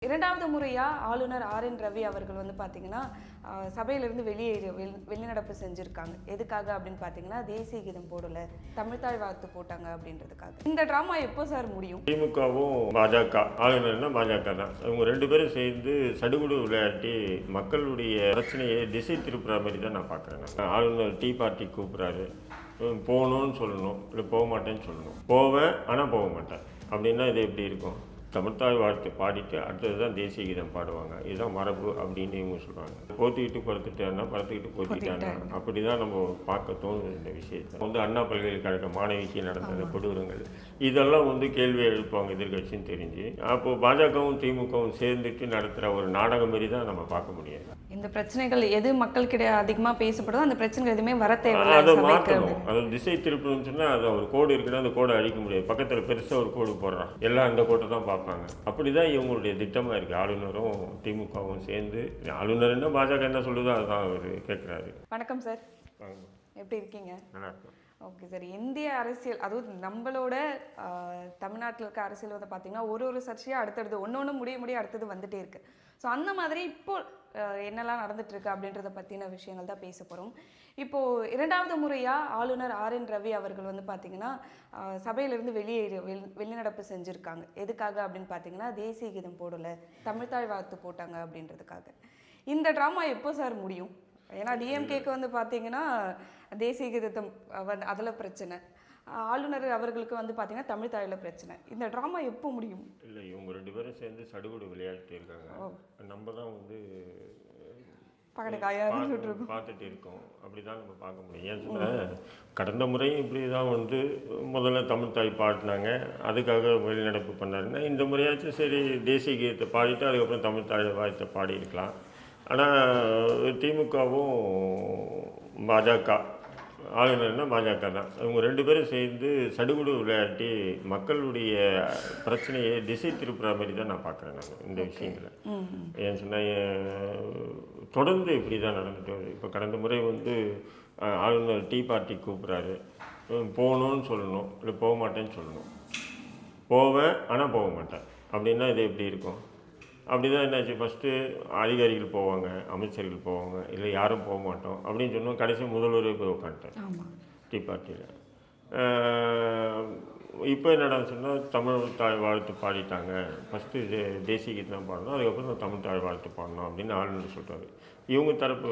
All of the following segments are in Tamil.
இரண்டாவது முறையா ஆளுநர் ரவி அவர்கள் வந்து பார்த்தீங்கன்னா சபையிலிருந்து வெளிநடப்பு செஞ்சுருக்காங்க. எதுக்காக அப்படின்னு பார்த்தீங்கன்னா தேசிய கீதம் போடல, தமிழ்த்தாய் வாழ்த்து போட்டாங்க அப்படின்றதுக்காக. இந்த ட்ராமா எப்போ சார் முடியும்? திமுகவும் பாஜக, ஆளுநர்னா பாஜக தான், இவங்க ரெண்டு பேரும் சேர்ந்து சடுகுடு விளையாட்டி மக்களுடைய பிரச்சனையை திசை திருப்புற மாதிரி தான் நான் பார்க்குறேன். ஆளுநர் டீ பார்ட்டி கூப்பிட்றாரு, போகணும்னு சொல்லணும், இல்லை போக மாட்டேன்னு சொல்லணும். போவேன் ஆனால் போக மாட்டேன் அப்படின்னா இது எப்படி இருக்கும்? தமிழ்த்தாய் வாழ்த்து பாடிட்டு அடுத்தது தான் தேசிய கீதம் பாடுவாங்க. இதுதான் மரபு அப்படின்னு இவங்க சொல்கிறாங்க. போத்திக்கிட்டு படுத்துட்டேன்னா படுத்துக்கிட்டு போத்திட்டாங்க, அப்படி தான் நம்ம பார்க்க தோணுது. இந்த விஷயத்தை அண்ணா பல்கலைக்கழக மாணவிக்கு நடந்த கொடூரங்கள் இதெல்லாம் கேள்வி எழுப்புவாங்க எதிர்கட்சின்னு தெரிஞ்சு. அப்போது பாஜகவும் திமுகவும் சேர்ந்துட்டு நடத்துகிற ஒரு நாடகம் மாரி தான் நம்ம பார்க்க முடியாது. இந்த பிரச்சனைகள் எது மக்கள்கிட்ட அதிகமாக பேசப்படுதோ அந்த பிரச்சனைகள் எதுவுமே வர தேவையில்லை. அதை மாற்றணும். அது திசை திருப்பணும்னு சொன்னால் அது ஒரு கோடு இருக்குன்னா அந்த கோடை அழிக்க முடியாது. பக்கத்தில் பெருசாக ஒரு கோடு போடுறான், எல்லாம் அந்த கோட்டை தான் பார்ப்பாங்க. அப்படி தான் இவங்களுடைய திட்டமாக இருக்குது. ஆளுநரும் திமுகவும் சேர்ந்து, ஆளுநர் என்ன பாஜக என்ன சொல்லுதோ அதுதான் அவர் கேட்குறாரு. வணக்கம் சார், எப்படி இருக்கீங்க? நல்லா இருக்கும். ஓகே சார், இந்திய அரசியல், அதுவும் நம்மளோட தமிழ்நாட்டில் இருக்க அரசியல் வந்து பார்த்தீங்கன்னா ஒரு சர்ச்சையாக அடுத்தடுத்து ஒன்று முடிய அடுத்தது வந்துட்டே இருக்கு. ஸோ அந்த மாதிரி இப்போ என்னெல்லாம் நடந்துட்டு இருக்கு அப்படின்றத பற்றின விஷயங்கள் தான் பேச போகிறோம். இப்போது இரண்டாவது முறையாக ஆளுநர் ரவி அவர்கள் வந்து பார்த்தீங்கன்னா சபையிலிருந்து வெளிநடப்பு செஞ்சுருக்காங்க. எதுக்காக அப்படின்னு பார்த்தீங்கன்னா தேசிய கீதம் போடலை, தமிழ்த்தாய் வாழ்த்து போட்டாங்க அப்படின்றதுக்காக. இந்த ட்ராமா எப்போ சார் முடியும்? ஏன்னா டிஎம்கேக்கு வந்து பார்த்தீங்கன்னா தேசிய கீதத்தை அதில் பிரச்சனை, ஆளுநர் அவர்களுக்கு வந்து பார்த்தீங்கன்னா தமிழ்த்தாயில் பிரச்சனை. இந்த ட்ராமா எப்போ முடியும்? இல்லை, இவங்க ரெண்டு பேரும் சேர்ந்து சடுகுடு விளையாட்டு இருக்காங்க. நம்ம தான் பார்த்துட்டு இருக்கோம். அப்படி தான் நம்ம பார்க்க முடியும். ஏன் சொன்னால் கடந்த முறையும் இப்படி தான் முதல்ல தமிழ்த்தாய் பாடினாங்க, அதுக்காக வெளிநடப்பு பண்ணாருன்னா இந்த முறையாச்சும் சரி தேசிய கீதத்தை பாடிட்டு அதுக்கப்புறம் தமிழ்த்தாய் வாழ்த்தை பாடியிருக்கலாம். ஆனால் திமுகவும் பாஜக, ஆளுநர்னா பாஜக தான், இவங்க ரெண்டு பேரும் சேர்ந்து சடுகுடு விளையாட்டி மக்களுடைய பிரச்சனையை திசை திருப்புற மாதிரி தான் நான் பார்க்குறேன் இந்த விஷயங்களை. ஏன்னு சொன்னால் தொடர்ந்து இப்படி தான் நடந்துட்டு வருது. இப்போ கடந்த முறை ஆளுநர் டீ பார்ட்டி கூப்பிட்றாரு, போகணும்னு சொல்லணும், இல்லை போக மாட்டேன்னு சொல்லணும். போவேன் ஆனால் போக மாட்டேன் அப்படின்னா இது எப்படி இருக்கும்? அப்படி தான் என்னாச்சு, ஃபஸ்ட்டு அதிகாரிகள் போவாங்க, அமைச்சர்கள் போவாங்க, இல்லை யாரும் போக மாட்டோம் அப்படின்னு சொன்னோம். கடைசி முதல்வரே போய் உட்காந்துட்டேன் டீ பார்ட்டியில். இப்போ என்னடான்னு சொன்னால் தமிழ்த்தாய் வாழ்த்து பாடிட்டாங்க, ஃபஸ்ட்டு தேசிய கீதம் தான் பாடணும், அதுக்கப்புறம் தமிழ்த்தாய் வாழ்த்து பாடணும் அப்படின்னு ஆளுநர் சொல்கிறாரு. இவங்க தரப்பு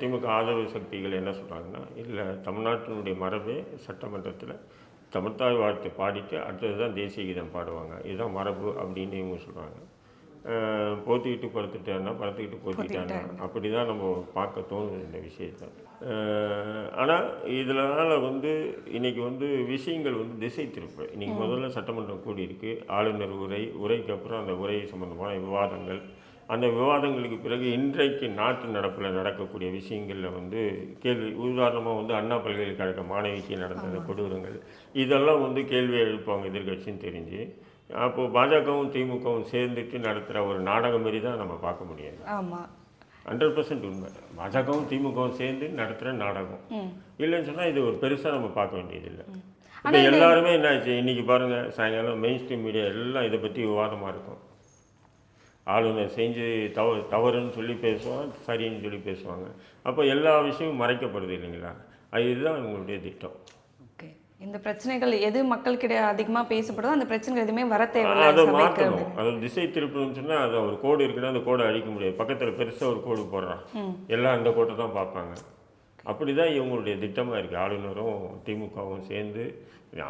திமுக ஆதரவு சக்திகள் என்ன சொல்கிறாங்கன்னா, இல்லை தமிழ்நாட்டினுடைய மரபே சட்டமன்றத்தில் தமிழ்த்தாய் வாழ்த்து பாடிட்டு அடுத்தது தான் தேசிய கீதம் பாடுவாங்க, இதுதான் மரபு அப்படின்னு இவங்க சொல்கிறாங்க. போத்திக்கிட்டு படுத்துட்டேன்னா படுத்துக்கிட்டு போத்திட்டாங்க, அப்படி தான் நம்ம பார்க்க தோணுது இந்த விஷயத்தை. ஆனால் இதனால் இன்றைக்கி விஷயங்கள் திசை திருப்பு. இன்றைக்கி முதல்ல சட்டமன்றம் கூடியிருக்கு, ஆளுநர் உரைக்கு அப்புறம் அந்த உரை சம்பந்தமான விவாதங்கள், அந்த விவாதங்களுக்கு பிறகு இன்றைக்கு நாட்டு நடப்பில் நடக்கக்கூடிய விஷயங்களில் கேள்வி, உதாரணமாக அண்ணா பல்கலைக்கழக மாணவிக்கு நடந்த கொடூரங்கள் இதெல்லாம் கேள்வி எழுப்புவாங்க எதிர்கட்சின்னு தெரிஞ்சு. அப்போது பாஜகவும் திமுகவும் சேர்ந்துட்டு நடத்துகிற ஒரு நாடகம் மாரி தான் நம்ம பார்க்க முடியாது. 100% உண்மை. பாஜகவும் திமுகவும் சேர்ந்து நடத்துகிற நாடகம் இல்லைன்னு சொன்னால் இது ஒரு பெருசாக நம்ம பார்க்க வேண்டியதில்லை. இப்போ எல்லாருமே என்ன ஆச்சு, இன்றைக்கி பாருங்கள், சாயங்காலம் மெயின் ஸ்ட்ரீம் மீடியா எல்லாம் இதை பற்றி விவாதமாக இருக்கும். ஆளுநர் செஞ்சு தவறுன்னு சொல்லி பேசுவாங்க, சரின்னு சொல்லி பேசுவாங்க. அப்போ எல்லா விஷயமும் மறைக்கப்படுது இல்லைங்களா? இதுதான் உங்களுடைய திட்டம். ஓகே, இந்த பிரச்சனைகள் எது மக்கள்கிட்ட அதிகமாக பேசப்படுதோ அந்த பிரச்சனைகள் எதுவுமே வர தேவையில்லை. அதை மாற்றணும். அது திசை திருப்பணும்னு சொன்னால் அது ஒரு கோடு இருக்குன்னா அந்த கோடை அழிக்க முடியாது. பக்கத்தில் பெருசாக ஒரு கோடு போடுறான், எல்லாம் அந்த கோட்டை தான் பார்ப்பாங்க. அப்படி தான் இவங்களுடைய திட்டமாக இருக்குது. ஆளுநரும் திமுகவும் சேர்ந்து,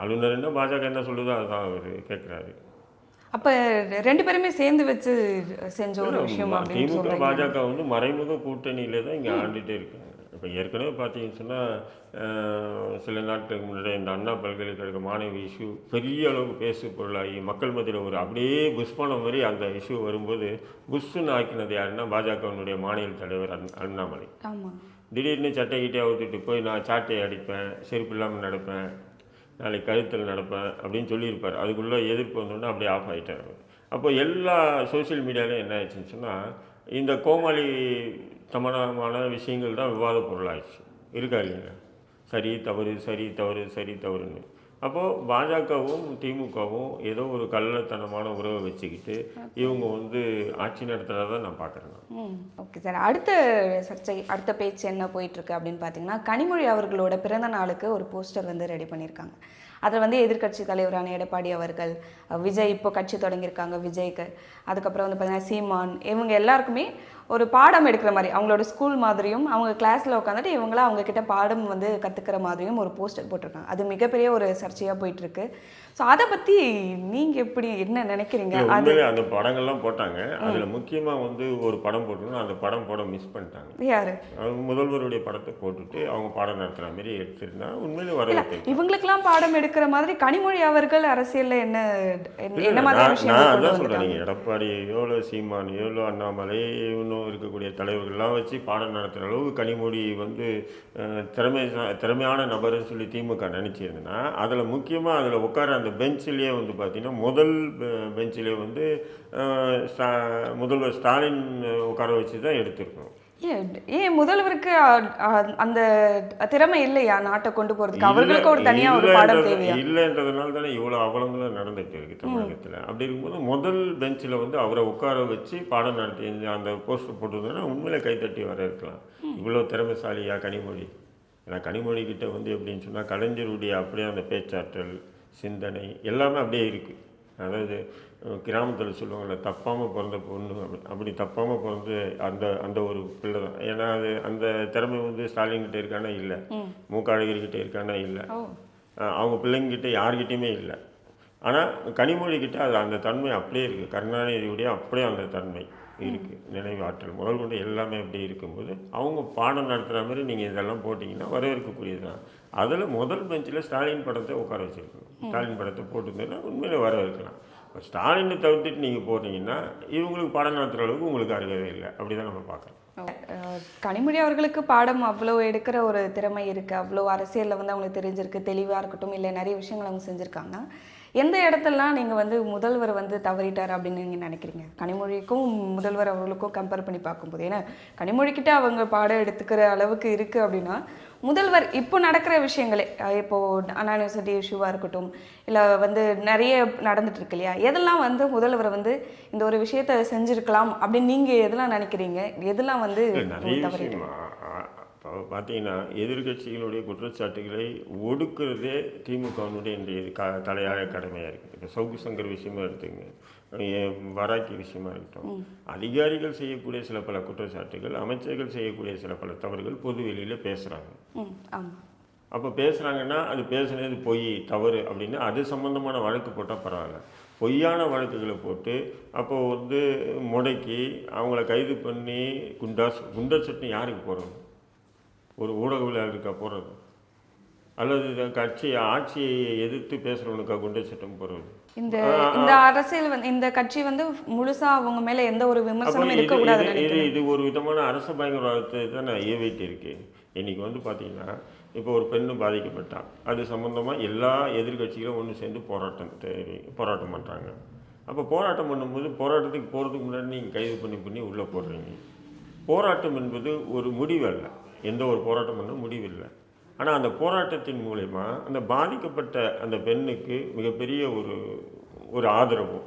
ஆளுநர் என்ன பாஜக என்ன சொல்லுதோ அதுதான் அவர் கேட்குறாரு. அப்போ ரெண்டு பேருமே சேர்ந்து வச்சு செஞ்ச ஒரு விஷயம். திமுக பாஜக மறைமுக கூட்டணியில் தான் இங்கே ஆண்டுகிட்டே இருக்காங்க. இப்போ ஏற்கனவே பார்த்தீங்கன்னு சொன்னால் சில நாட்களுக்கு முன்னாடி இந்த அண்ணா பல்கலைக்கழக மாணவி இஷ்யூ பெரிய அளவுக்கு பேசு பொருளாகி மக்கள் மத்தியில் அப்படியே புஷ்பான மாதிரி அந்த இஷ்யூ வரும்போது புஷ்ஷுன்னு ஆக்கினது யாருன்னா பாஜகவினுடைய மாநில தலைவர் அண்ணாமலை. திடீர்னு சட்டை கிட்டே அவுத்துட்டு போய் நான் சாட்டையை அடிப்பேன், செருப்பு இல்லாமல் நடப்பேன், நாளைக்கு கழுத்தில் நடப்பேன் அப்படின்னு சொல்லியிருப்பார். அதுக்குள்ளே எதிர்ப்பு வந்தோன்னா அப்படியே ஆஃப் ஆகிட்டார். அப்போ எல்லா சோசியல் மீடியாவிலும் என்ன ஆயிடுச்சுன்னு சொன்னால் இந்த கோமாளி சமமான விஷயங்கள் தான் விவாத பொருளாகிடுச்சு. இருக்கா இல்லைங்க? சரி தவறு, சரி தவறு, சரி தவறுன்னு. அப்போது பாஜகவும் திமுகவும் ஏதோ ஒரு கள்ளத்தனமான உறவை வச்சுக்கிட்டு இவங்க வந்து ஆட்சி நடத்துகிறத நான் பார்க்குறேன். Okay sir. அடுத்த சர்ச்சை, அடுத்த பேச்சு என்ன போயிட்டுருக்கு அப்படின்னு பார்த்தீங்கன்னா, கனிமொழி அவர்களோட பிறந்த நாளுக்கு ஒரு போஸ்டர் வந்து ரெடி பண்ணியிருக்காங்க. அதில் வந்து எதிர்க்கட்சி தலைவரான எடப்பாடி அவர்கள், விஜய் இப்போ கட்சி தொடங்கியிருக்காங்க விஜய்க்கு, அதுக்கப்புறம் வந்து பார்த்தீங்கன்னா சீமான், இவங்க எல்லாருக்குமே ஒரு பாடம் எடுக்கிற மாதிரி அவங்களோட ஸ்கூல் மாதிரியும் அவங்க கிளாஸில் உட்காந்துட்டு இவங்களாம் அவங்கக்கிட்ட பாடம் வந்து கற்றுக்கிற மாதிரியும் ஒரு போஸ்டர் போட்டிருக்காங்க. அது மிகப்பெரிய ஒரு சர்ச்சையாக போயிட்டுருக்கு. ஸோ அதை பற்றி நீங்கள் எப்படி என்ன நினைக்கிறீங்க? அது அந்த படங்கள்லாம் போட்டாங்க. அதில் முக்கியமாக வந்து ஒரு படம் போட்டோம்னா அந்த படம் போட மிஸ் பண்ணிட்டாங்க. யார்? முதல்வருடைய படத்தை போட்டுட்டு அவங்க பாடம் நடத்துகிற மாதிரி எடுத்துருந்தா உண்மையிலே வரவேற்று. இவங்களுக்கெல்லாம் பாடம் எடுக்கிற மாதிரி கனிமொழி அவர்கள் அரசியலில் என்ன மாதிரி விஷயம்? நான் அதான் சொல்கிறேன், நீங்கள் எடப்பாடியோ இல்லை சீமானியோ இல்லை அண்ணாமலை இன்னும் இருக்கக்கூடிய தலைவர்கள்லாம் வச்சு பாடம் நடத்துகிற அளவுக்கு கனிமொழி வந்து திறமையான நபர்னு சொல்லி திமுக நினச்சிருந்ததுன்னா அதில் முக்கியமாக அதில் உட்கார அந்த பெஞ்சிலேயே வந்து பார்த்திங்கன்னா முதல் பெஞ்சிலே வந்து முதல்வர் ஸ்டாலின் உட்கார வச்சு தான் எடுத்திருக்கணும். ஏன் முதல்வருக்கு அந்த திறமை இல்லையா நாட்டை கொண்டு போகிறதுக்கு? அவர்களுக்கு ஒரு தனியாக ஒரு பாடம் தேவையா? இல்லைன்றதுனால தானே இவ்வளோ அவலங்களும் நடந்துட்டு இருக்கு தமிழகத்தில். அப்படி இருக்கும்போது முதல் பெஞ்சில் வந்து அவரை உட்கார வச்சு பாடம் நடத்தி அந்த போஸ்டர் போட்டிருந்தோன்னா உண்மையில கைத்தட்டி வர இருக்கலாம். இவ்வளோ திறமைசாலியா கனிமொழி? ஏன்னா கனிமொழி கிட்ட வந்து எப்படின்னு சொன்னால் கலைஞருடைய அப்படியே அந்த பேச்சாற்றல், சிந்தனை எல்லாமே அப்படியே இருக்குது. அதாவது கிராமத்தில் சொல்லுவாங்கள்ல, தப்பாமல் பிறந்த பொண்ணு அப்படி தப்பாமல் பிறந்து அந்த ஒரு பிள்ளை தான். ஏன்னா அது அந்த திறமை வந்து ஸ்டாலின்கிட்ட இருக்கானா இல்லை, மூக்க அழகிரிக்கிட்ட இருக்கானா இல்லை, அவங்க பிள்ளைங்கிட்ட யார்கிட்டையுமே இல்லை. ஆனால் கனிமொழிக்கிட்ட அது அந்த தன்மை அப்படியே இருக்குது. கருணாநிதியுடைய அப்படியே அந்த தன்மை இருக்குது. நினைவு ஆற்றல் முதல் கொண்டு எல்லாமே அப்படி இருக்கும்போது அவங்க பாடம் நடத்துகிற மாதிரி நீங்கள் இதெல்லாம் போட்டிங்கன்னா வரவேற்கக்கூடியது தான். அதில் முதல் பெஞ்சில் ஸ்டாலின் படத்தை உட்கார வச்சுருக்கணும். ஸ்டாலின் படத்தை போட்டுருந்தேன்னா உண்மையிலே வரவேற்கலாம். இப்போ ஸ்டாலினை தவிர்த்துட்டு நீங்கள் போட்டிங்கன்னா இவங்களுக்கு பாடம் நடத்துகிற அளவுக்கு உங்களுக்கு அருகவே இல்லை. அப்படி தான் நம்ம பார்க்குறோம். கனிமொழி அவர்களுக்கு பாடம் அவ்வளோ எடுக்கிற ஒரு திறமை இருக்குது, அவ்வளோ அரசியலில் வந்து அவங்களுக்கு தெரிஞ்சிருக்கு, தெளிவாக இருக்கட்டும், இல்லை நிறைய விஷயங்கள் அவங்க செஞ்சுருக்காங்க. எந்த இடத்துலலாம் நீங்கள் வந்து முதல்வர் வந்து தவறிட்டார் அப்படின்னு நீங்கள் நினைக்கிறீங்க? கனிமொழிக்கும் முதல்வர் அவர்களுக்கும் கம்பேர் பண்ணி பார்க்கும்போது, ஏன்னா கனிமொழிக்கிட்ட அவங்க பாடம் எடுத்துக்கிற அளவுக்கு இருக்குது அப்படின்னா, முதல்வர் இப்போ நடக்கிற விஷயங்களே, இப்போது அண்ணா யூனிவர்சிட்டி இஷ்யூவாக இருக்கட்டும், இல்லை வந்து நிறைய நடந்துட்டு இருக்கு இல்லையா, எதெல்லாம் வந்து முதல்வர் வந்து இந்த ஒரு விஷயத்தை செஞ்சுருக்கலாம் அப்படின்னு நீங்கள் எதெல்லாம் நினைக்கிறீங்க? எதெல்லாம் வந்து தவறிட்டு? இப்போ பார்த்தீங்கன்னா எதிர்கட்சிகளுடைய குற்றச்சாட்டுகளை ஒடுக்குறதே திமுகவினுடைய இன்றைய தலையாய கடமையாக இருக்குது. இப்போ சவுக்கு சங்கர் விஷயமா எடுத்துங்க, வராக்கி விஷயமா இருக்கட்டும், அதிகாரிகள் செய்யக்கூடிய சில பல குற்றச்சாட்டுகள், அமைச்சர்கள் செய்யக்கூடிய சில பல தவறுகள் பொது வெளியில் பேசுகிறாங்க. அப்போ பேசுகிறாங்கன்னா அது பேசுனது பொய் தவறு அப்படின்னா அது சம்மந்தமான வழக்கு போட்டால் பரவாயில்ல. பொய்யான வழக்குகளை போட்டு அப்போது வந்து முடக்கி அவங்கள கைது பண்ணி குண்டர் சட்னி யாருக்கு போகிறது? ஒரு ஊடகவியலாளருக்கா போகிறது? அல்லது ஆட்சியை எதிர்த்து பேசுகிறவனுக்கா குண்டர் சட்டம் போகிறது? இந்த அரசியல் வந்து இந்த கட்சி வந்து முழுசா அவங்க மேல எந்த ஒரு விமர்சனமும் இருக்கக்கூடாது. இது ஒரு விதமான அரச பயங்கரவாதத்தை தான் ஏவிட்டு இருக்கு. இன்னைக்கு வந்து பார்த்தீங்கன்னா இப்போ ஒரு பெண்ணு பாதிக்கப்பட்டான், அது சம்மந்தமாக எல்லா எதிர்கட்சிகளும் ஒன்று சேர்ந்து போராட்டம் பண்ணுறாங்க. அப்போ போராட்டம் பண்ணும்போது போராட்டத்துக்கு போகிறதுக்கு முன்னாடி நீங்கள் கைது பண்ணி உள்ளே போடுறீங்க. போராட்டம் என்பது ஒரு முடிவு அல்ல, எந்த ஒரு போராட்டம் பண்ண முடிவில்லை. ஆனால் அந்த போராட்டத்தின் மூலமா அந்த பாதிக்கப்பட்ட அந்த பெண்ணுக்கு மிகப்பெரிய ஒரு ஆதரவும்,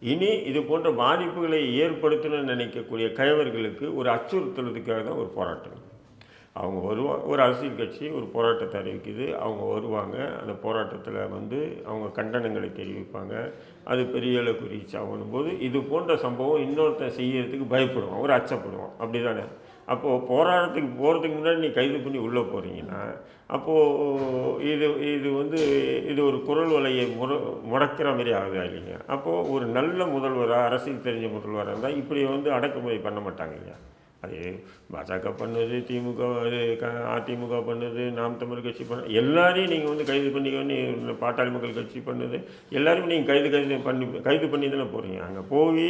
இனி இது போன்ற பாதிப்புகளை ஏற்படுத்தணும்னு நினைக்கக்கூடிய கயவர்களுக்கு ஒரு அச்சுறுத்தலுக்காக தான் ஒரு போராட்டம். அவங்க வருவாங்க, ஒரு அரசியல் கட்சி ஒரு போராட்டத்தை அறிவிக்குது, அவங்க வருவாங்க, அந்த போராட்டத்தில் வந்து அவங்க கண்டனங்களை தெரிவிப்பாங்க, அது பெரிய அளவுக்கு ரீச் ஆகணும் போது இது போன்ற சம்பவம் இன்னொருத்தன் செய்யறதுக்கு பயப்படுவான், ஒரு அச்சப்படுவான். அப்படி தானே? அப்போது போராட்டத்துக்கு போகிறதுக்கு முன்னாடி நீ கைது பண்ணி உள்ளே போகிறீங்கன்னா அப்போது இது ஒரு குரல் வலையை முடக்கிற மாதிரி ஆகுதா இல்லைங்க? அப்போது ஒரு நல்ல முதல்வராக, அரசியல் தெரிஞ்ச முதல்வராக இருந்தால் இப்படி வந்து அடக்குமுறை பண்ண மாட்டாங்க இல்லையா? அது பாஜக பண்ணுது, திமுக அதிமுக பண்ணுது, நாம் தமிழ் கட்சி பண்ண எல்லாரையும் நீங்கள் வந்து கைது பண்ணிக்கொண்டு, பாட்டாளி மக்கள் கட்சி பண்ணுது, எல்லாரையும் நீங்கள் கைது பண்ணி தானே போகிறீங்க. அங்கே போய்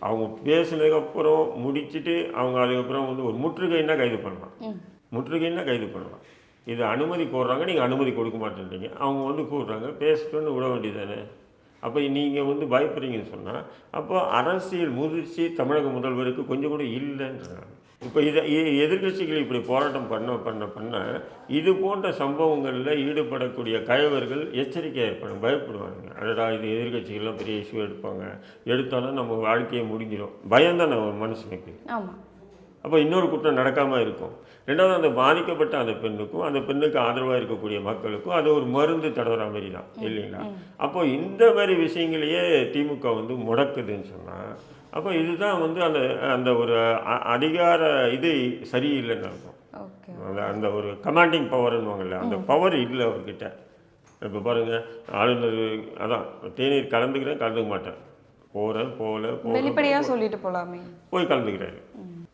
அவங்க பேசுனதுக்கப்புறம் முடிச்சுட்டு அவங்க அதுக்கப்புறம் வந்து ஒரு முற்றுகைன்னா கைது பண்ணலாம். இது அனுமதி கோர்றாங்க, நீங்கள் அனுமதி கொடுக்க மாட்டேன்றீங்க. அவங்க வந்து கூடுறாங்க, பேசிட்டோன்னு விட வேண்டியதானே? அப்போ நீங்கள் வந்து பயப்படுறீங்கன்னு சொன்னால் அப்போ அரசியல் முதிர்ச்சி தமிழக முதல்வருக்கு கொஞ்சம் கூட இல்லைன்றாங்க. இப்போ இதை எதிர்க்கட்சிகள் இப்படி போராட்டம் பண்ண இது போன்ற சம்பவங்களில் ஈடுபடக்கூடிய கயவர்கள் எச்சரிக்கையாக இருப்பாங்க, பயப்படுவாங்க. அடடா இது எதிர்க்கட்சிகள்லாம் பெரிய இஷ்யூ எடுப்பாங்க, எடுத்தாலும் நம்ம வாழ்க்கையை முடிஞ்சிடும், பயம்தான் ஒரு மனுஷனுக்கு. ஆமாம். அப்போ இன்னொரு குற்றம் நடக்காமல் இருக்கும். ரெண்டாவது அந்த பாதிக்கப்பட்ட அந்த பெண்ணுக்கும் அந்த பெண்ணுக்கு ஆதரவாக இருக்கக்கூடிய மக்களுக்கும் அது ஒரு மருந்து தடவுற மாதிரி தான் இல்லைங்களா? அப்போ இந்த மாதிரி விஷயங்களையே திமுக வந்து முடக்குதுன்னு சொன்னால் அப்போ இதுதான் வந்து அந்த அந்த ஒரு அதிகார இது சரியில்லைன்னு இருக்கும். அந்த ஒரு கமாண்டிங் பவர்னுவாங்கல்ல, அந்த பவர் இல்லை அவர்கிட்ட. இப்போ பாருங்கள், ஆளுநர் அதான் தேநீர் கலந்துக்கிறேன் கலந்துக்க மாட்டேன், போகிறேன் வெளிப்படையாக சொல்லிட்டு போகலாமே, போய் கலந்துக்கிறாரு.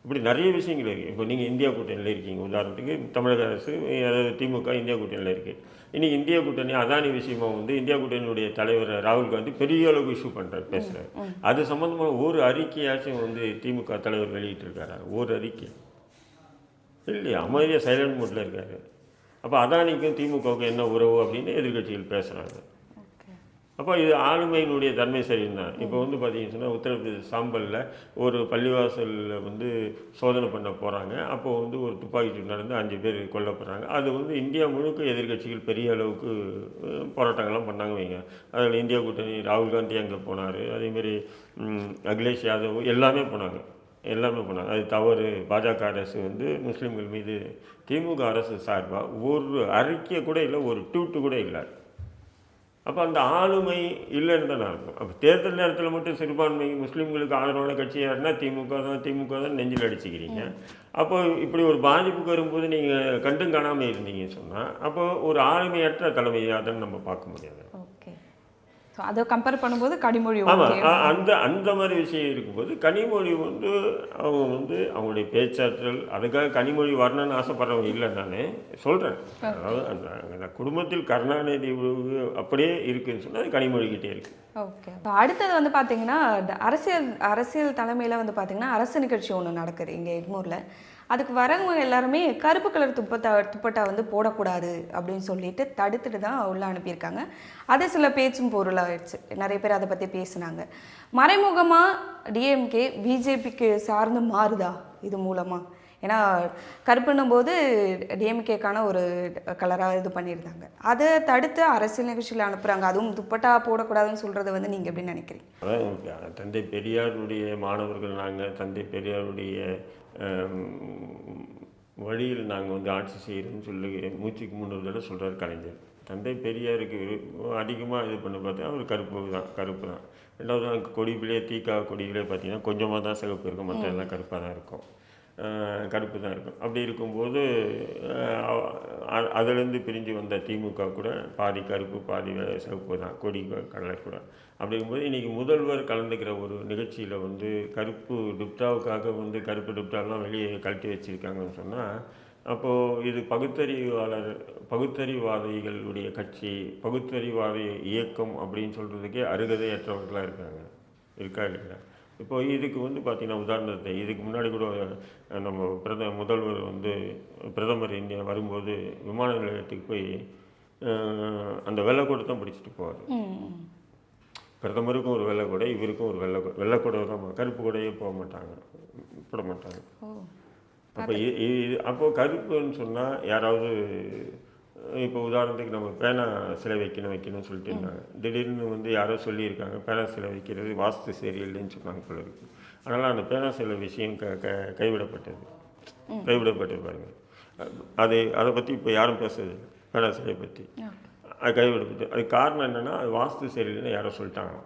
இப்படி நிறைய விஷயங்கள் இருக்குது. இப்போ நீங்கள் இந்தியா கூட்டணியில் இருக்கீங்க, உதாரணத்துக்கு தமிழக அரசு அதாவது திமுக இந்தியா கூட்டணியில் இருக்குது. இன்றைக்கி இந்தியா கூட்டணி அதானி விஷயமா வந்து இந்தியா கூட்டணியுடைய தலைவர் ராகுல் காந்தி பெரிய அளவுக்கு இஷ்யூ பண்ணுறாரு, பேசுகிறார். அது சம்மந்தமான ஒரு அறிக்கையாச்சும் வந்து திமுக தலைவர் வெளியிட்டிருக்காரா? ஒரு அறிக்கை இல்லையா? அமைதியாக சைலண்ட் மோட்டில் இருக்காரு. அப்போ அதானிக்கும் திமுகவுக்கும் என்ன உறவு அப்படின்னு எதிர்க்கட்சிகள் பேசுகிறாங்க. அப்போ இது ஆளுமையினுடைய தன்மை சரிதான். இப்போ வந்து பார்த்தீங்கன்னு சொன்னால் உத்தரப்பிரதேச சாம்பலில் ஒரு பள்ளிவாசலில் வந்து சோதனை பண்ண போகிறாங்க. அப்போது வந்து ஒரு துப்பாக்கிச்சூடு நடந்து 5 பேர் கொல்லப்படுறாங்க. அது வந்து இந்தியா முழுக்க எதிர்க்கட்சிகள் பெரிய அளவுக்கு போராட்டங்கள்லாம் பண்ணாங்க வைங்க. அதில் இந்தியா கூட்டணி ராகுல் காந்தி அங்கே போனார், அதேமாரி அகிலேஷ் யாதவ் எல்லாமே போனாங்க. அது தவறு. பாஜக அரசு வந்து முஸ்லீம்கள் மீது திமுக அரசு சார்பாக ஒரு அறிக்கை கூட இல்லை, ஒரு ட்வீட்டு கூட இல்லை. அப்போ அந்த ஆளுமை இல்லைன்னு தான் இருக்கும். அப்போ தேர்தல் நேரத்தில் மட்டும் சிறுபான்மை முஸ்லீம்களுக்கு ஆதரவான கட்சியாருன்னா திமுக தான் நெஞ்சில் அடிச்சுக்கிறீங்க. அப்போ இப்படி ஒரு பாதிப்புக்கு வரும்போது நீங்கள் கண்டும் காணாமல் இருந்தீங்கன்னு சொன்னால் அப்போ ஒரு ஆளுமையற்ற தலைமையாக தான் நம்ம பார்க்க முடியாது. ஸோ அதை கம்பேர் பண்ணும்போது கனிமொழி, ஆமாம், அந்த மாதிரி விஷயம் இருக்கும்போது கனிமொழி வந்து அவங்க வந்து அவங்களுடைய பேச்சாற்றல், அதுக்காக கனிமொழி வரணும்னு ஆசைப்படுறவங்க இல்லை, நான் சொல்கிறேன். அதாவது அந்த குடும்பத்தில் கருணாநிதி அப்படியே இருக்குதுன்னு சொன்னால் அது கனிமொழிக்கிட்டே இருக்குது. ஓகே. அடுத்தது வந்து பார்த்தீங்கன்னா அரசியல் தலைமையில் வந்து பார்த்தீங்கன்னா அரசு நிகழ்ச்சி ஒன்று நடக்குது இங்கே எக்மூரில். அதுக்கு வரவங்க எல்லாருமே கருப்பு கலர் துப்பட்டா வந்து போடக்கூடாது அப்படின்னு சொல்லிட்டு தடுத்துட்டு தான் உள்ளே அனுப்பியிருக்காங்க. அது சில பேச்சும் பொருளாகிடுச்சு, நிறைய பேர் அதை பற்றி பேசுனாங்க. மறைமுகமாக டிஎம்கே பிஜேபிக்கு சார்ந்து மாறுதா இது மூலமாக? ஏன்னா கருப்புன்னும் போது டிஎம்கேக்கான ஒரு கலராக இது பண்ணியிருந்தாங்க, அதை தடுத்து அரசியல் நிகழ்ச்சியில் அனுப்புகிறாங்க. அதுவும் துப்பட்டா போடக்கூடாதுன்னு சொல்கிறத வந்து நீங்கள் எப்படி நினைக்கிறீங்க? அதான் தந்தை பெரியாருடைய மாணவர்கள் நாங்கள், தந்தை பெரியாருடைய வழியில் நாங்கள் வந்து ஆட்சி செய்கிறோன்னு சொல்லி மூச்சுக்கு 3 தடவை சொல்கிறார் கலைஞர். தந்தை பெரியாருக்கு அதிகமாக இது பண்ண பார்த்தா அவர் கருப்பு தான். ரெண்டாவது கொடியிலே கொடியிலே பார்த்தீங்கன்னா கொஞ்சமாக தான் சிவப்பு இருக்கும், மற்ற எல்லாம் கருப்பாக தான் இருக்கும். அப்படி இருக்கும்போது அதிலேருந்து பிரிஞ்சு வந்த திமுக கூட பாதி கருப்பு பாதி சிவப்பு தான், கொடி கடலை கூட. அப்படிங்கும்போது இன்றைக்கி முதல்வர் கலந்துக்கிற ஒரு நிகழ்ச்சியில் வந்து கருப்பு டுப்டாவுக்காக வந்து கருப்பு டுப்டாலாம் வெளியே கழட்டி வச்சுருக்காங்கன்னு சொன்னால் அப்போது இது பகுத்தறிவாதிகளுடைய கட்சி, பகுத்தறிவாத இயக்கம் அப்படின்னு சொல்கிறதுக்கே அருகதையற்றவர்களாக இருக்கா இல்லையா? இப்போ இதுக்கு வந்து பார்த்திங்கன்னா உதாரணத்தை இதுக்கு முன்னாடி கூட நம்ம முதல்வர் வந்து பிரதமர் இந்தியா வரும்போது விமான நிலையத்துக்கு போய் அந்த வெள்ளைக்கூடை தான் பிடிச்சிட்டு போவார். பிரதமருக்கும் ஒரு வெள்ளைக்கூடை, இவருக்கும் ஒரு வெள்ளைக்கூடை தான், கருப்பு கூடையே போட மாட்டாங்க. அப்போது கருப்புன்னு சொன்னால் யாராவது இப்போ உதாரணத்துக்கு நம்ம பேனா சிலை வைக்கணும்னு சொல்லிட்டு இருந்தாங்க. திடீர்னு வந்து யாரோ சொல்லியிருக்காங்க பேனா சிலை வைக்கிறது வாஸ்து சரியில்லைன்னு சொன்னாங்க போல இருக்கு. அதனால் அந்த பேனா சிலை விஷயம் கைவிடப்பட்டது பாருங்கள். அதை பற்றி இப்போ யாரும் பேசுறது பேனா சிலையை பற்றி, அது கைவிடப்பட்டு. அது காரணம் என்னென்னா அது வாஸ்து சரியில்லைன்னு யாரோ சொல்லிட்டாங்க.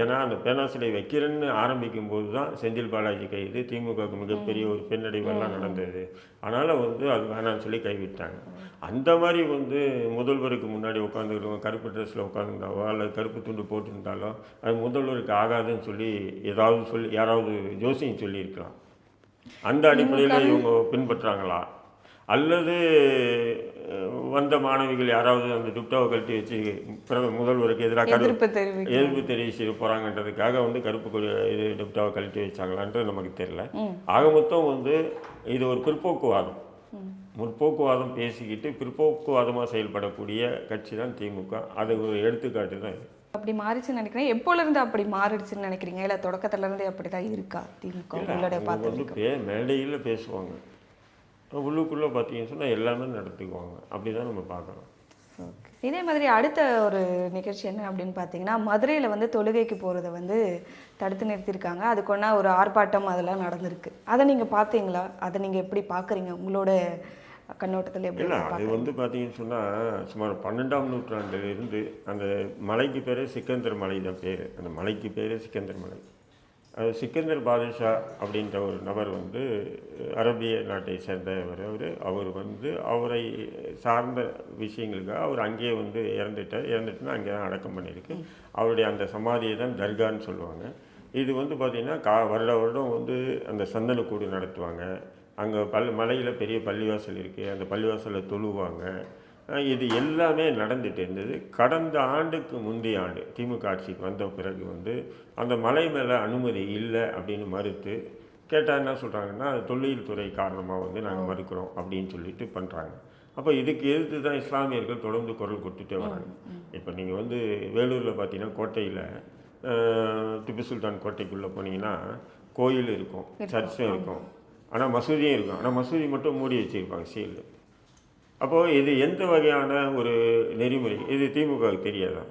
ஏன்னா அந்த பேனா சிலை வைக்கிறேன்னு ஆரம்பிக்கும் போது தான் செந்தில் பாலாஜி கைது, திமுகவுக்கு மிகப்பெரிய ஒரு பின்னடைவெல்லாம் நடந்தது. அதனால் வந்து அது வேணான்னு சொல்லி கைவிட்டாங்க. அந்த மாதிரி வந்து முதல்வருக்கு முன்னாடி உட்காந்துருக்கவங்க கருப்பு ட்ரெஸ்ஸில் உட்காந்துருந்தாவோ அல்லது கருப்பு துண்டு போட்டுருந்தாலோ அது முதல்வருக்கு ஆகாதுன்னு சொல்லி யாராவது ஜோசியம் சொல்லியிருக்கலாம். அந்த அடிப்படையில் இவங்க பின்பற்றுறாங்களா? அல்லது வந்த மாணவிகள் யாராவது அந்த துப்டாவை கழட்டி வச்சு முதல்வருக்கு எதிராக எதிர்ப்பு தெரிவிச்சு போகிறாங்கன்றதுக்காக வந்து கருப்பு கொடி இது துப்டாவை கழட்டி வச்சாங்களான்றது நமக்கு தெரியல. ஆக மொத்தம் வந்து இது ஒரு முற்போக்குவாதம் பேசிக்கிட்டு பிற்போக்குவாதமாக செயல்படக்கூடிய கட்சி தான் திமுக. அது ஒரு எடுத்துக்காட்டு தான். அப்படி மாறிச்சுன்னு நினைக்கிறேன். எப்போல இருந்து அப்படி மாறிடுச்சுன்னு நினைக்கிறீங்க? இல்லை தொடக்கத்துல இருந்தே அப்படி தான் இருக்கா திமுக உங்களுடைய அவங்க வந்து பார்த்து? மேடையில் பேசுவாங்க, உள்ளுக்குள்ளே பார்த்தீங்கன்னு சொன்னால் எல்லாமே நடத்துக்குவாங்க. அப்படி தான் நம்ம பார்க்கலாம். ஓகே. இதே மாதிரி அடுத்த ஒரு நிகழ்ச்சி என்ன அப்படின்னு பார்த்தீங்கன்னா, மதுரையில் வந்து தொழுகைக்கு போகிறத வந்து தடுத்து நிறுத்தியிருக்காங்க. அதுக்கொன்னா ஒரு ஆர்ப்பாட்டம் அதெல்லாம் நடந்திருக்கு. அதை நீங்கள் பார்த்தீங்களா? அதை நீங்கள் எப்படி பார்க்குறீங்க? உங்களோட கண்ணோட்டத்தில் எப்படி இல்லை, அது பார்க்குறீங்க? வந்து பார்த்தீங்கன்னு சொன்னால் சுமார் 12ஆம் நூற்றாண்டிலிருந்து அந்த மலைக்கு பேர் சிக்கந்தர் மலை தான் பேர். அந்த மலைக்கு பேர் சிக்கந்தர் மலை. அது சிக்கந்தர் பாதுஷா அப்படின்ற ஒரு நபர் வந்து அரபிய நாட்டை சேர்ந்தவர். அவர் வந்து அவரை சார்ந்த விஷயங்களுக்காக அவர் அங்கேயே வந்து இறந்துட்டுனா அங்கே தான் அடக்கம் பண்ணியிருக்கு. அவருடைய அந்த சமாதியை தான் தர்கான்னு சொல்லுவாங்க. இது வந்து பார்த்திங்கன்னா வருடம் வந்து அந்த சந்தனக்கூடு நடத்துவாங்க. அங்கே மலையில் பெரிய பள்ளிவாசல் இருக்குது, அந்த பள்ளிவாசலில் தொழுவாங்க. இது எல்லாமே நடந்துட்டு இருந்தது. கடந்த ஆண்டுக்கு முந்தைய ஆண்டு திமுக ஆட்சிக்கு வந்த பிறகு வந்து அந்த மலை மேலே அனுமதி இல்லை அப்படின்னு மறுத்து கேட்டால் என்ன சொல்கிறாங்கன்னா, தொல்லியல் துறை காரணமாக வந்து நாங்கள் மறுக்கிறோம் அப்படின்னு சொல்லிட்டு பண்ணுறாங்க. அப்போ இதுக்கு எதிர்த்து தான் இஸ்லாமியர்கள் தொடர்ந்து குரல் கொடுத்துட்டே வராங்க. இப்போ நீங்கள் வந்து வேலூரில் பார்த்தீங்கன்னா கோட்டையில் திப்பு சுல்தான் கோட்டைக்குள்ளே போனீங்கன்னா கோயில் இருக்கும், சர்ச்சும் இருக்கும், ஆனால் மசூதியும் இருக்கும். ஆனால் மசூதி மட்டும் மூடி வச்சுருப்பாங்க சீல். அப்போது இது எந்த வகையான ஒரு நெறிமுறை? இது திமுகவுக்கு தெரியாதா?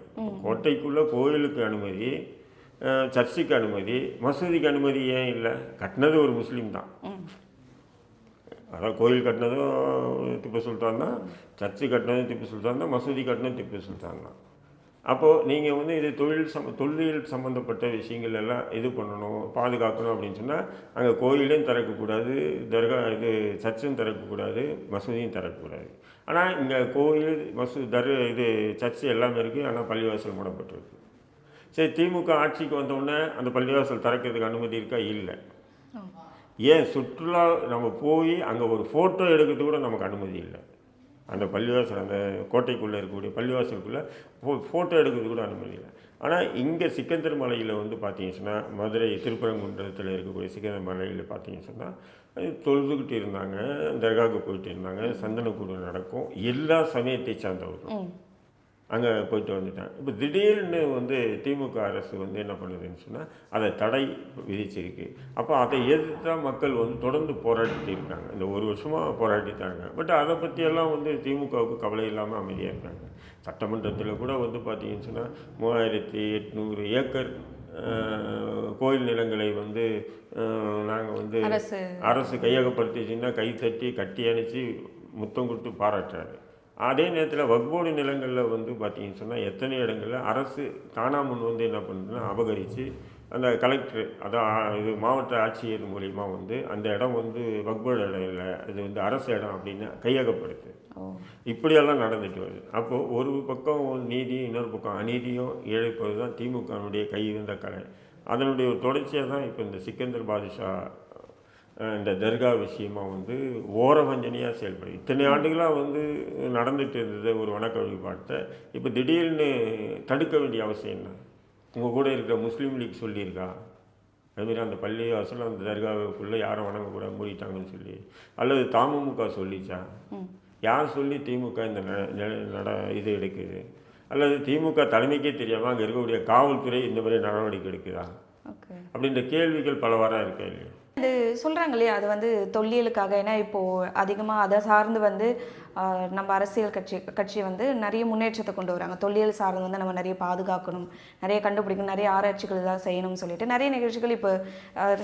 கோட்டைக்குள்ளே கோயிலுக்கு அனுமதி, சர்ச்சுக்கு அனுமதி, மசூதிக்கு அனுமதி ஏன் இல்லை? கட்டினது ஒரு முஸ்லீம் தான். அதாவது கோயில் கட்டினதும் திப்பு சுல்தான் தான், சர்ச்சு கட்டினதும் திப்பு சுல்தான் தான், மசூதி கட்டினதும் திப்பு சுல்தான் தான். அப்போது நீங்கள் வந்து இது தொல்லியல் சம்மந்தப்பட்ட விஷயங்கள் எல்லாம் இது பண்ணணும், பாதுகாக்கணும் அப்படின்னு சொன்னால் அங்கே கோயிலையும் திறக்கக்கூடாது, இது சர்ச்சும் திறக்கக்கூடாது, மசூதியும் திறக்கக்கூடாது. ஆனால் இங்கே கோயில் இது சர்ச்சு எல்லாமே இருக்குது, ஆனால் பள்ளிவாசல் மூடப்பட்டிருக்கு. சரி, திமுக ஆட்சிக்கு வந்தோடனே அந்த பள்ளிவாசல் திறக்கிறதுக்கு அனுமதி இருக்கா? இல்லை. ஏன் சுற்றுலா நம்ம போய் அங்கே ஒரு ஃபோட்டோ எடுக்கிறதுக்கு கூட நமக்கு அனுமதி இல்லை. அந்த பள்ளிவாசல், அந்த கோட்டைக்குள்ளே இருக்கக்கூடிய பள்ளிவாசலுக்குள்ளே ஃபோட்டோ எடுக்கிறது கூட அனுமதி இல்லை. ஆனால் இங்கே சிக்கந்தர் மலையில் வந்து பார்த்தீங்கன்னு சொன்னால், மதுரை திருப்பரங்குன்றத்தில் இருக்கக்கூடிய சிக்கந்தர் மலையில் பார்த்தீங்கன்னு சொன்னால் தொழுதுகிட்டு இருந்தாங்க, தர்காவுக்கு போயிட்டு இருந்தாங்க, சந்தனக்கூடு நடக்கும், எல்லா சமயத்தை சார்ந்தவர்களும் அங்கே போயிட்டு வந்துட்டாங்க. இப்போ திடீர்னு வந்து திமுக அரசு வந்து என்ன பண்ணுதுன்னு சொன்னால் அதை தடை விதிச்சிருக்கு. அப்போ அதை எதிர்த்து தான் மக்கள் வந்து தொடர்ந்து போராடிட்டு இருக்காங்க. இந்த ஒரு வருஷமாக போராடிட்டாங்க. பட் அதை பற்றியெல்லாம் வந்து திமுகவுக்கு கவலை இல்லாமல் அமைதியாக இருக்காங்க. சட்டமன்றத்தில் கூட வந்து பார்த்தீங்கன்னு சொன்னால் 3800 ஏக்கர் கோயில் நிலங்களை வந்து நாங்கள் வந்து அரசு கையகப்படுத்திச்சின்னா கை தட்டி கட்டி அணைச்சி முத்தம் கொடுத்து பாராட்டுறாரு. அதே நேரத்தில் வக்போர்டு நிலங்களில் வந்து பார்த்தீங்கன்னு சொன்னால் எத்தனை இடங்களில் அரசு தானாக முன் வந்து என்ன பண்ணுதுன்னா அபகரித்து அந்த கலெக்டர், அதான் இது மாவட்ட ஆட்சியர் மூலிமா வந்து அந்த இடம் வந்து வக்போர்டு இடம் இல்லை, இது வந்து அரசு இடம் அப்படின்னு கையகப்படுத்து. இப்படியெல்லாம் நடந்துட்டு வருது. அப்போது ஒரு பக்கம் நீதி, இன்னொரு பக்கம் அநீதியும் இழைப்பது தான் திமுகனுடைய கை இருந்த கலை. அதனுடைய ஒரு தொடர்ச்சியாக தான் இப்போ இந்த சிக்கந்தர் பாதுஷா இந்த தர்கா விஷயமாக வந்து ஓரவஞ்சனையாக செயல்படும். இத்தனை ஆண்டுகளாக வந்து நடந்துட்டு இருந்தது ஒரு வணக்க வழிபாட்டை இப்போ திடீர்னு தடுக்க வேண்டிய அவசியம் என்ன? உங்கள் கூட இருக்கிற முஸ்லீம் லீக் சொல்லியிருக்கா அதுமாரி அந்த பள்ளி வாசல் அந்த தர்காவுக்குள்ளே யாரும் வணங்கக்கூடாது மூடிட்டாங்கன்னு சொல்லி? அல்லது தமுமுக சொல்லிச்சா? யார் சொல்லி திமுக இந்த இது எடுக்குது? அல்லது திமுக தலைமைக்கே தெரியாமல் அங்கே இருக்கக்கூடிய காவல்துறை இந்த மாதிரி நடவடிக்கை எடுக்குதா? அப்படின்ற கேள்விகள் பலவாறாக இருக்கா இல்லையா? அது சொல்கிறாங்க இல்லையா, அது வந்து தொல்லியலுக்காக. ஏன்னா இப்போது அதிகமாக அதை சார்ந்து வந்து நம்ம அரசியல் கட்சி வந்து நிறைய முன்னேற்றத்தை கொண்டு வராங்க. தொல்லியல் சார்ந்து வந்து நம்ம நிறைய பாதுகாக்கணும், நிறைய கண்டுபிடிக்கணும், நிறைய ஆராய்ச்சிகள் தான் செய்யணும்னு சொல்லிட்டு நிறைய நிகழ்ச்சிகள் இப்போ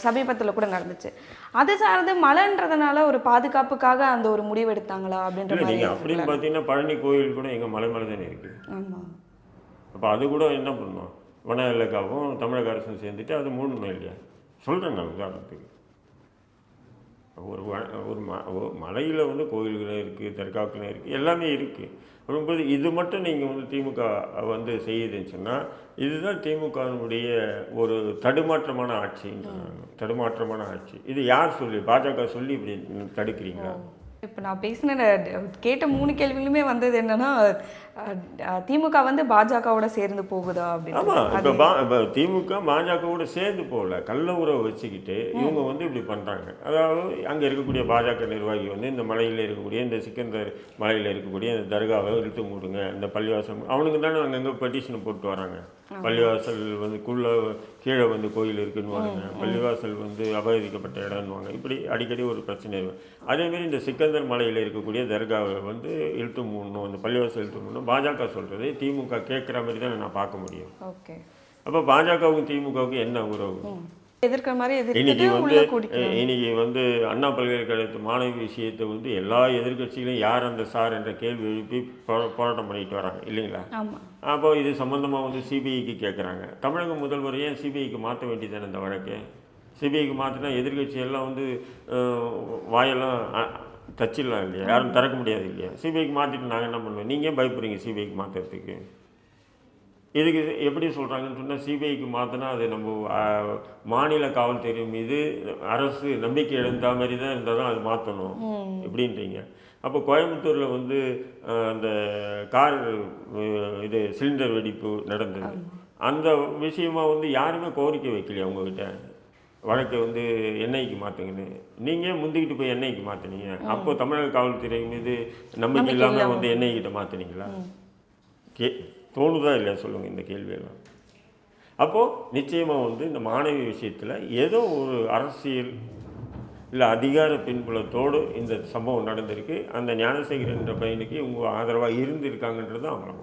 சமீபத்தில் கூட நடந்துச்சு. அது சார்ந்து மலைன்றதுனால ஒரு பாதுகாப்புக்காக அந்த ஒரு முடிவு எடுத்தாங்களா அப்படின்ற மாதிரி? நீங்கள் அப்படின்னு பார்த்தீங்கன்னா பழனி கோயில் கூட எங்கள் மலை மேலே தானே இருக்குது. ஆமாம். அப்போ அது கூட என்ன பண்ணணும்? வன இலாக்காவும் தமிழக அரசும் சேர்ந்துட்டு அது மூடணும் இல்லையா? சொல்கிறேன் நான் உதாரணத்துக்கு. ஒரு மலையில் வந்து கோயில்களும் இருக்குது, தர்காக்களும் இருக்குது, எல்லாமே இருக்குது. அப்படிங்கும்போது இது மட்டும் நீங்கள் வந்து திமுக வந்து செய்யுதுன்னு சொன்னால் இதுதான் திமுகனுடைய ஒரு தடுமாற்றமான ஆட்சின்னு. தடுமாற்றமான ஆட்சி. இது யார் சொல்லி? பாஜக சொல்லி இப்படி தடுக்கிறீங்களா? இப்போ நான் பேசின கேட்ட 3 கேள்விகளுமே வந்தது என்னென்னா, திமுக வந்து பாஜகவோட சேர்ந்து போகுதா அப்படின்னு ஆமாம், இப்போ திமுக பாஜகவோட சேர்ந்து போகல, கள்ள உறவை வச்சுக்கிட்டு இவங்க வந்து இப்படி பண்ணுறாங்க. அதாவது அங்கே இருக்கக்கூடிய பாஜக நிர்வாகி வந்து இந்த மலையில் இருக்கக்கூடிய இந்த சிக்கந்தர் மலையில் இருக்கக்கூடிய இந்த தர்காவை இழுத்து மூடுங்க, இந்த பள்ளிவாசல் அவனுக்கு தானே அங்கங்கே பெட்டிஷனை போட்டு வராங்க. பள்ளிவாசல் வந்து கீழே வந்து கோயில் இருக்குன்னுவாங்க, பள்ளிவாசல் வந்து அபகரிக்கப்பட்ட இடம்னுவாங்க. இப்படி அடிக்கடி ஒரு பிரச்சனை இருக்கும். அதேமாரி இந்த சிக்கந்தர் மலையில் இருக்கக்கூடிய தர்காவை வந்து இழுத்து மூடணும், இந்த பள்ளிவாசல் இழுத்து மூடணும் பாஜக சொல்கிறது திமுக கேட்குற மாதிரி தான் நான் பார்க்க முடியும். ஓகே, அப்போ பாஜகவுக்கும் திமுகவுக்கும் என்ன உறவு? எதிர்க்கிற மாதிரி இன்னைக்கு வந்து அண்ணா பல்கலைக்கழகத்து மாணவி விஷயத்தை வந்து எல்லா எதிர்கட்சிகளையும் யார் அந்த சார் என்ற கேள்வி எழுப்பி போராட்டம் பண்ணிட்டு வராங்க இல்லைங்களா? அப்போ இது சம்மந்தமாக வந்து சிபிஐக்கு கேட்குறாங்க. தமிழக முதல்வர் ஏன் சிபிஐக்கு மாற்ற வேண்டியதானே இந்த வழக்கு? சிபிஐக்கு மாற்றினா எதிர்கட்சி எல்லாம் வந்து வாயெல்லாம் தச்சிடலாம் இல்லையா, யாரும் திறக்க முடியாது இல்லையா? சிபிஐக்கு மாற்றிட்டு நாங்கள் என்ன பண்ணுவோம்? நீங்கள் ஏன் பயப்படுறீங்க சிபிஐக்கு மாற்றுறதுக்கு? இதுக்கு எப்படி சொல்கிறாங்கன்னு சொன்னால், சிபிஐக்கு மாற்றினா அது நம்ம மாநில காவல்துறை மீது அரசு நம்பிக்கை இழந்த மாதிரி தான் இருந்தால் தான் அது மாற்றணும் இப்படின்றீங்க. அப்போ கோயம்புத்தூரில் வந்து அந்த கார் இது சிலிண்டர் வெடிப்பு நடந்தது, அந்த விஷயமா வந்து யாருமே கோரிக்கை வைக்கலையா உங்ககிட்ட? வழக்கை வந்து என்ஐக்கு மாற்றுங்கன்னு நீங்கள் முந்திக்கிட்டு போய் என்ஐக்கு மாற்றினீங்க. அப்போ தமிழக காவல்துறை மீது நம்பிக்கை இல்லாமல் வந்து என்ஐக்கிட்ட மாற்றினீங்களா? தோணுதா இல்லையா சொல்லுங்கள் இந்த கேள்வியெல்லாம். அப்போது நிச்சயமாக வந்து இந்த மாணவி விஷயத்தில் ஏதோ ஒரு அரசியல் இல்லை அதிகார பின்புலத்தோடு இந்த சம்பவம் நடந்திருக்கு. அந்த ஞானசேகரன் என்ற பையனுக்கு இவங்க ஆதரவாக இருந்திருக்காங்கன்றது அவங்கள